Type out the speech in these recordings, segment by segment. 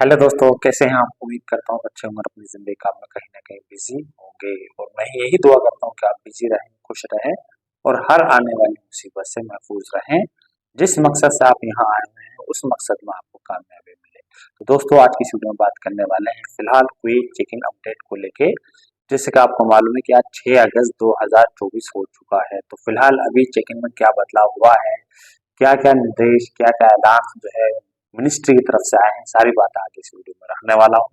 Hello दोस्तों, कैसे हैं आप? उम्मीद करता हूँ अच्छे होंगे और अपनी जिंदगी काम में कहीं ना कहीं बिजी होंगे। और मैं यही दुआ करता हूँ कि आप बिजी रहें, खुश रहें और हर आने वाली मुसीबत से महफूज रहें। जिस मकसद से आप यहाँ आए हुए हैं उस मकसद में आपको कामयाबी मिले। तो दोस्तों, आज की इस वीडियो में बात करने वाले हैं फिलहाल हुई चेकिंग अपडेट को लेके। जैसे कि आपको मालूम है कि आज 6 अगस्त 2024 हो चुका है। तो फिलहाल अभी चेकिंग में क्या बदलाव हुआ है, क्या क्या निर्देश, क्या क्या ऐलान जो है मिनिस्ट्री की तरफ से आए हैं, सारी बातें आगे इस वीडियो में रखने वाला हूँ।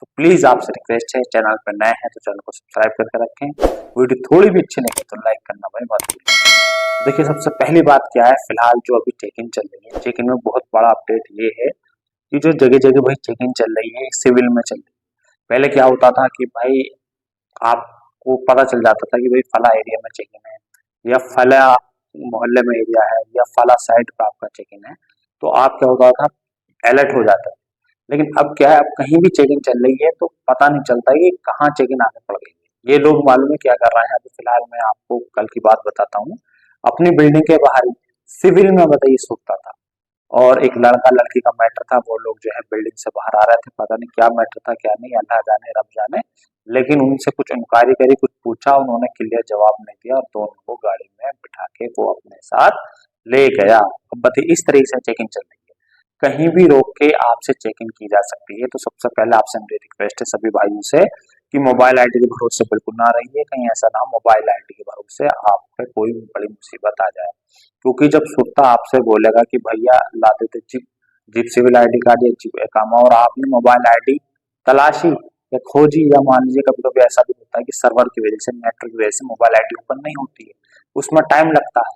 तो प्लीज आपसे रिक्वेस्ट है, चैनल पर नए हैं तो चैनल को सब्सक्राइब करके रखें। वीडियो थोड़ी भी अच्छी लगे तो लाइक करना भाई मत भूलिए। देखिए, सबसे पहली बात क्या है, फिलहाल जो अभी चेकिंग चल रही है, चेकिंग में बहुत बड़ा अपडेट ये है कि जो जगह जगह भाई चेकिंग चल रही है सिविल में चल रही है। पहले क्या होता था कि भाई आपको पता चल जाता था कि भाई फला एरिया में चेकिंग है या फला मोहल्ले में एरिया है या फला साइड पे आपका चेकिंग है, तो आप क्या होता था, अलर्ट हो जाता है। लेकिन अब क्या है, अब कहीं भी चेकिंग चल रही है तो पता नहीं चलता कि कहाँ चेकिंग आगे पड़ गई है। ये लोग मालूम है क्या कर रहे हैं। अभी फिलहाल मैं आपको कल की बात बताता हूँ। अपनी बिल्डिंग के बाहर ही सिविल में बताइए सूखता था और एक लड़का लड़की का मैटर था। वो लोग जो है बिल्डिंग से बाहर आ रहे थे, पता नहीं क्या मैटर था क्या नहीं, अल्लाह जाने रब जाने। लेकिन उनसे कुछ इंक्वायरी करी, कुछ पूछा, उन्होंने क्लियर जवाब नहीं दिया और दोनों को गाड़ी में बिठा के वो अपने साथ ले गया। अब बताइए, इस तरीके से चेकिंग चल रही है। कहीं भी रोक के आपसे चेकिंग की जा सकती है। तो सबसे पहले आपसे मेरी रिक्वेस्ट है सभी भाइयों से कि मोबाइल आईडी के भरोसे बिल्कुल ना रहिए। कहीं ऐसा ना हो मोबाइल आईडी के भरोसे आप पे कोई बड़ी मुसीबत आ जाए। क्योंकि जब सुरता आपसे बोलेगा कि भैया ला देते जिप जिप सिविल आईडी कार्ड या जिप एकामा, और आपने मोबाइल आईडी तलाशी या खोजी, या मान लीजिए कभी कभी ऐसा भी होता है कि सर्वर की वजह से, नेटवर्क की वजह से मोबाइल आईडी ओपन नहीं होती है, उसमें टाइम लगता है।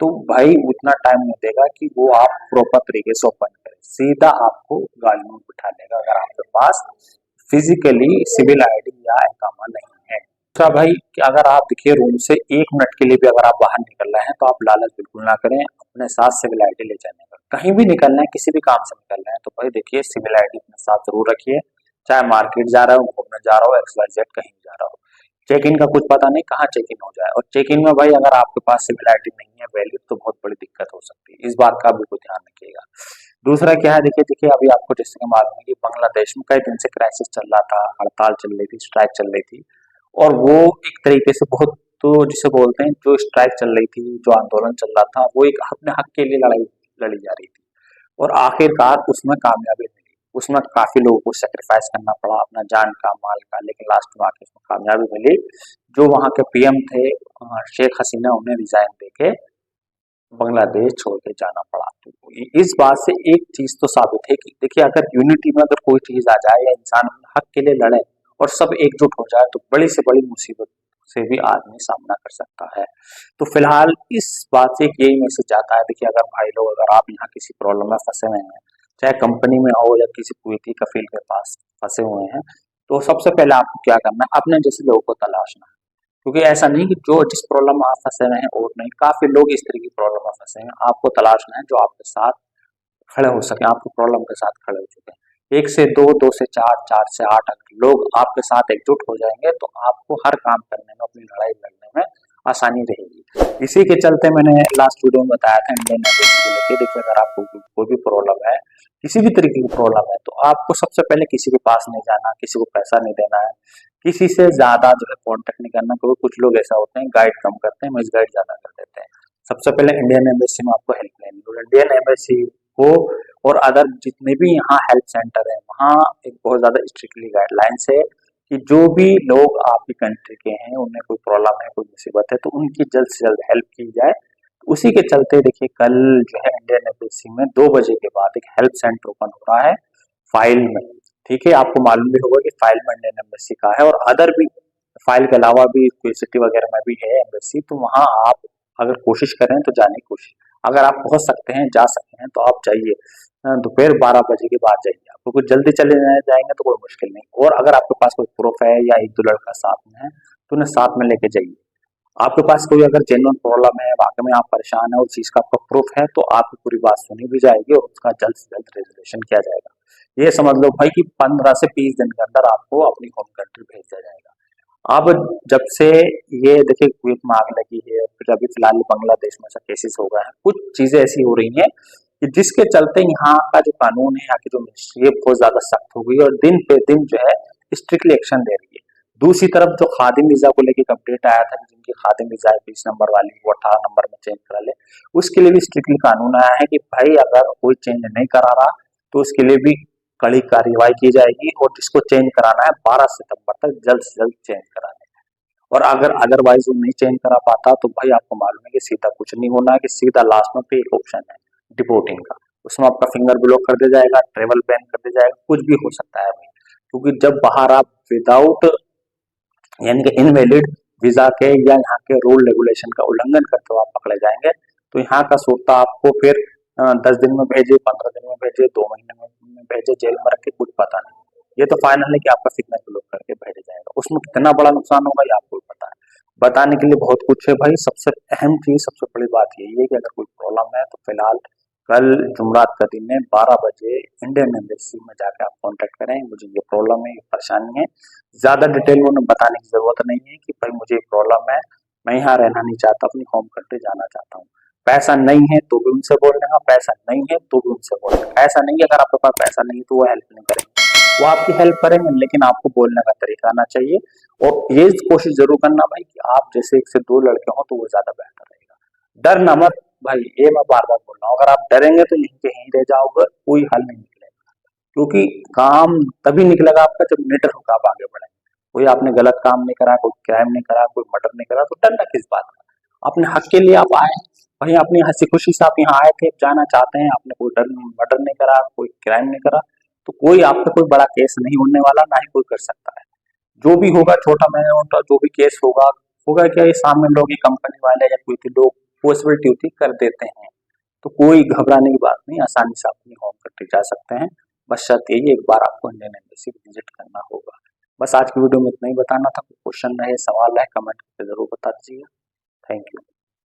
तो भाई उतना टाइम नहीं देगा कि वो आप प्रॉपर तरीके से ओपन करें, सीधा आपको गाड़ी में बिठा लेगा अगर आपके पास फिजिकली सिविल आईडी या इकामा नहीं है। दूसरा भाई कि अगर आप देखिए रूम से 1 मिनट के लिए भी अगर आप बाहर निकल रहे हैं तो आप लालच बिल्कुल ना करें अपने साथ सिविल आईडी ले जाने का। कहीं भी निकलना है, किसी भी काम से निकल रहे हैं तो भाई देखिए सिविल आईडी अपने साथ जरूर रखिए। चाहे मार्केट जा रहा हो, घूमने जा रहा हो, एक्स वाई जेड कहीं भी जा रहा हो। चेक इन का कुछ पता नहीं कहाँ चेक इन हो जाए, और चेक इन में भाई अगर आपके पास सिविल आईडी नहीं है वैलिड तो बहुत बड़ी दिक्कत हो सकती है। इस बात का बिल्कुल ध्यान रखिएगा। दूसरा क्या है, देखिए देखिए अभी आपको जैसे कि मालूम है कि बांग्लादेश में कई दिन से क्राइसिस चल रहा था, हड़ताल चल रही थी, स्ट्राइक चल रही थी। और वो एक तरीके से बहुत, तो जिसे बोलते हैं, जो स्ट्राइक चल रही थी, जो आंदोलन चल रहा था, वो एक अपने हक के लिए लड़ाई लड़ी जा रही थी। और आखिरकार उसमें कामयाबी मिली। उसमें काफी लोगों को सेक्रीफाइस करना पड़ा, अपना जान का माल का, लेकिन लास्ट में आके उसमें कामयाबी मिली। जो वहां के पीएम थे शेख हसीना, उन्हें रिजाइन देके बांग्लादेश छोड़ के जाना पड़ा। तो इस बात से एक चीज तो साबित है कि देखिए अगर यूनिटी में अगर कोई चीज आ जाए या इंसान हक के लिए लड़े और सब एकजुट हो जाए तो बड़ी से बड़ी मुसीबत से भी आदमी सामना कर सकता है। तो फिलहाल इस बात से एक यही मैसेज आता है, देखिए अगर भाई लोग, अगर आप यहाँ किसी प्रॉब्लम में फंसे हुए हैं, चाहे कंपनी में हो या किसी कुवैती कफील के पास फंसे हुए हैं, तो सबसे पहले आपको क्या करना है, अपने जैसे लोगों को तलाशना है। क्योंकि ऐसा नहीं कि जो जिस प्रॉब्लम में आप फंसे हुए हैं और नहीं, काफी लोग इस तरह की प्रॉब्लम में फंसे हैं। आपको तलाशना है जो आपके साथ खड़े हो सके, आपको प्रॉब्लम के साथ खड़े हो चुके हैं। 1 से 2, 2 से 4, 4 से 8 अगर लोग आपके साथ एकजुट हो जाएंगे तो आपको हर काम करने में, अपनी लड़ाई लड़ने में आसानी रहेगी। इसी के चलते मैंने लास्ट वीडियो में बताया था इंडियन एम्बेसी को लेकर। देखिए अगर आपको कोई भी प्रॉब्लम है, किसी भी तरीके की प्रॉब्लम है, तो आपको सबसे पहले किसी के पास नहीं जाना, किसी को पैसा नहीं देना है, किसी से ज्यादा जो है कॉन्टेक्ट नहीं करना। क्योंकि कुछ लोग ऐसा होते हैं गाइड कम करते हैं, मिस गाइड ज्यादा कर देते हैं। सबसे पहले इंडियन एम्बेसी में आपको हेल्प लेनी है। इंडियन एम्बेसी को और अदर जितने भी यहाँ हेल्प सेंटर है, वहाँ एक बहुत ज्यादा स्ट्रिक्टली गाइडलाइंस है कि जो भी लोग आपकी कंट्री के हैं, उन्हें कोई प्रॉब्लम है, कोई मुसीबत है, तो उनकी जल्द से जल्द हेल्प की जाए। उसी के चलते देखिए कल जो है इंडियन एम्बेसी में 2 बजे के बाद एक हेल्प सेंटर ओपन हो रहा है फाइल में। ठीक है, आपको मालूम भी होगा कि फाइल में इंडियन एम्बेसी का है, और अदर भी फाइल के अलावा भी कोई सिटी वगैरह में भी है एम्बेसी। तो वहाँ आप अगर कोशिश करें तो जाने की कोशिश, अगर आप पहुंच सकते हैं, जा सकते हैं तो आप जाइए। दोपहर 12 बजे के बाद जाइए। आपको कुछ जल्दी चले जाएंगे तो कोई मुश्किल नहीं। और अगर आपके पास कोई प्रूफ है या एक दो लड़का साथ में है तो उन्हें साथ में लेके जाइए। आपके पास कोई अगर जेन्युइन प्रॉब्लम है, वाकई में आप परेशान है, उस चीज का आपका प्रूफ है, तो आपकी पूरी बात सुनी भी जाएगी और उसका जल्द से जल्द रेजोल्यूशन किया जाएगा। ये समझ लो भाई कि 15 से 20 दिन के अंदर आपको अपनी होम कंट्री भेज दिया जाएगा। अब जब से ये देखिए कुवैत में आग लगी है, फिर अभी फिलहाल बांग्लादेश में ऐसा केसेस हो गए हैं, कुछ चीजें ऐसी हो रही हैं कि जिसके चलते यहाँ का जो कानून है, यहाँ की जो मिनिस्ट्री है बहुत ज्यादा सख्त हो गई और दिन पे दिन जो है स्ट्रिक्टली एक्शन ले रही है। दूसरी तरफ जो खादिम वीजा को लेकर अपडेट आया था कि जिनकी खादिम वीजा है 20 नंबर वाली वो 18 नंबर में चेंज करा ले, उसके लिए भी स्ट्रिक्टली कानून आया है कि भाई अगर कोई चेंज नहीं करा रहा तो उसके लिए भी कड़ी कार्रवाई की जाएगी और जिसको चेंज कराना है 12 सितंबर तक जल्द से जल्द चेंज कराने। और अगर अदरवाइज वो नहीं चेंज करा पाता तो भाई आपको मालूम है कि सीधा कुछ नहीं होना है, कि सीधा लास्ट में पे एक ऑप्शन है डिपोर्टिंग का, उसमें आपका फिंगर ब्लॉक कर दिया जाएगा, ट्रेवल बैन कर दिया जाएगा, कुछ भी हो सकता है भाई। क्योंकि जब बाहर आप विदाउट यानी कि इनवैलिड वीजा के या यहाँ के रूल रेगुलेशन का उल्लंघन करते हुए आप पकड़े जाएंगे तो यहाँ का सूरता आपको फिर 10 दिन में भेजे, 15 दिन में भेजे, 2 महीने में भेजे, जेल में रखे, कुछ पता नहीं। ये तो फाइनल है कि आपका फिंगर ब्लॉक करके भेजा जाएगा, उसमें कितना बड़ा नुकसान होगा ये आपको भी पता है। बताने के लिए बहुत कुछ है भाई, सबसे अहम चीज सबसे बड़ी बात यही है कि अगर कोई प्रॉब्लम है तो फिलहाल कल जुमरात का दिन है 12 बजे इंडियन एम्बेसी में जाकर आप कांटेक्ट करें, मुझे ये प्रॉब्लम है, ये परेशानी है। ज्यादा डिटेल में उन्हें बताने की जरूरत नहीं है कि भाई मुझे प्रॉब्लम है, मैं यहाँ रहना नहीं चाहता, अपनी होम कंट्री जाना चाहता हूँ। पैसा नहीं है तो भी उनसे बोल देगा, पैसा नहीं है तो भी उनसे बोल देगा। ऐसा नहीं है अगर आपके पास पैसा नहीं है तो वो हेल्प नहीं करेंगे, वो आपकी हेल्प करेंगे लेकिन आपको बोलने का तरीका आना चाहिए। और ये कोशिश जरूर करना भाई कि आप जैसे 1 से 2 लड़के हों तो वो ज्यादा बेहतर रहेगा। डरना मत भाई, ये मैं बार बार बोल रहा हूँ, अगर आप डरेंगे तो यहीं के यहीं रह जाओगे, कोई हल नहीं निकलेगा। क्योंकि काम तभी निकलेगा आपका जब निडर होकर आप आगे बढ़ेंगे। कोई आपने गलत काम नहीं करा, कोई क्राइम नहीं करा, कोई मर्डर नहीं करा, तो डरना किस बात का। अपने हक के लिए आप आए, वहीं अपनी हंसी खुशी से आप यहाँ आए थे, जाना चाहते हैं, आपने कोई डर मर्डर नहीं करा, कोई क्राइम नहीं करा, तो कोई आप पे कोई बड़ा केस नहीं होने वाला, ना ही कोई कर सकता है। जो भी होगा छोटा मोटा जो भी केस होगा, होगा क्या, ये सामने लोग, ये कंपनी वाले या कोई भी लोग पॉसिबिलिटी होती कर देते हैं। तो कोई घबराने की बात नहीं, आसानी से अपनी होम कंट्री जा सकते हैं। बस शर्त यही है एक बार आपको इंडियन एम्बेसी विजिट करना होगा। बस आज की वीडियो में इतना ही बताना था। कोई क्वेश्चन रहे, सवाल है, कमेंट करके जरूर बता दीजिएगा। Thank you.